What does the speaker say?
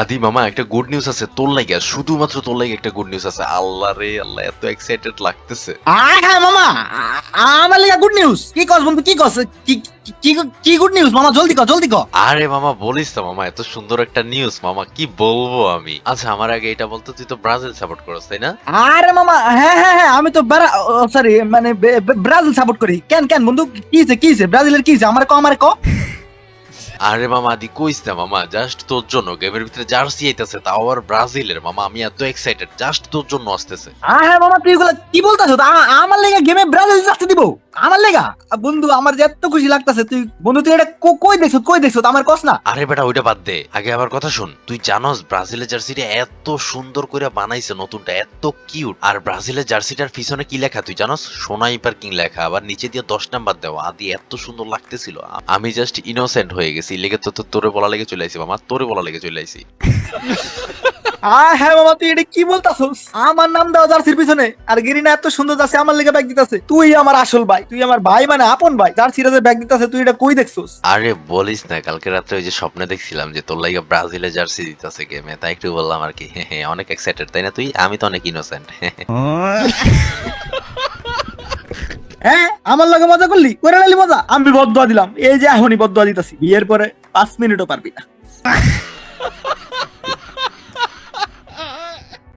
আদি মামা একটা গুড নিউজ আছে তোর লাগি, শুধুমাত্র তোর লাগি একটা গুড নিউজ আছে। আল্লাহ রে আল্লাহ, এত এক্সাইটেড লাগতেছে। আয় হ্যাঁ মামা, আমার লেগা গুড নিউজ। কি কস বন্ধু, কি কস? কি কি কি গুড নিউজ মামা? জলদি ক, জলদি ক। আরে মামা বলিস না মামা, এত সুন্দর একটা নিউজ মামা, কি বলবো আমি। আচ্ছা আমার আগে এটা বলতো, তুই তো ব্রাজিল সাপোর্ট করছ তাই না? আরে মামা, হ্যাঁ হ্যাঁ হ্যাঁ, আমি তো সরি মানে ব্রাজিল সাপোর্ট করি। কেন কেন বন্ধু, কি হইছে, কি হইছে? ব্রাজিলের কি হইছে? আমার ক, আমার ক। আরে মামা আদি কইস না মামা, জাস্ট তোর জন্য গেমের ভিতরে জার্সি আইতাছে, তাও আবার ব্রাজিলের। মামা আমি এত এক্সাইটেড, জাস্ট তোর জন্য আসতেছে। হ্যাঁ মামা, তুই এগুলা কি বলতাছ? আমার লেগা গেমে ব্রাজিল জিততে দিব? আমার লেগা? বন্ধু আমার যে এত খুশি লাগতাছে। তুই বন্ধু, তুই এটা কই দেখছ, কই দেখছ? আমার কস না। আরে বেটা ওইটা বাদ দে, আগে আমার কথা শুন। তুই জানোস ব্রাজিলের জার্সিটা এত সুন্দর করে বানাইছে নতুনটা, এত কিউট। আর ব্রাজিলের জার্সিটার পিছনে কি লেখা তুই জানোস? সোনাইপার কিং লেখা, আবার নিচে দিয়ে 10 নাম্বার দেওয়া। আদি এত সুন্দর লাগতেছিল, আমি জাস্ট ইনোসেন্ট হয়ে গেছি। লেগে তো তোরে বলা লেগে চলে আইছি মামা, তোরে বলা লেগে চলে আইছি। হ্যাঁ মামা, তুই এটা কি বলতাছস? আমার নাম দেওয়া জার্সির পিছনে, আর গেরিনা এত সুন্দর জার্সি আমার লেগে ব্যাগ দিতাছে। তুই আমার আসল ভাই, তুই আমার ভাই মানে আপন ভাই। জার্সিরা যে ব্যাগ দিতাছে, তুই এটা কই দেখছস? আরে বলিস না, কালকে রাত্রে ওই যে স্বপ্নে দেখছিলাম যে তোর লাগা ব্রাজিলের জার্সি দিতেছে গেমে, তাই একটু বললাম আর কি। হ্যাঁ অনেক এক্সাইটেড তাই না তুই? আমি তো অনেক ইনোসেন্ট। হ্যাঁ, আমার লগে মজা করলি, করে নিলি মজা। আমি বদদুয়া দিলাম, এই যে এখনই বদদুয়া দিতাছি, বিয়ের পরে 5 মিনিটও পারবি না।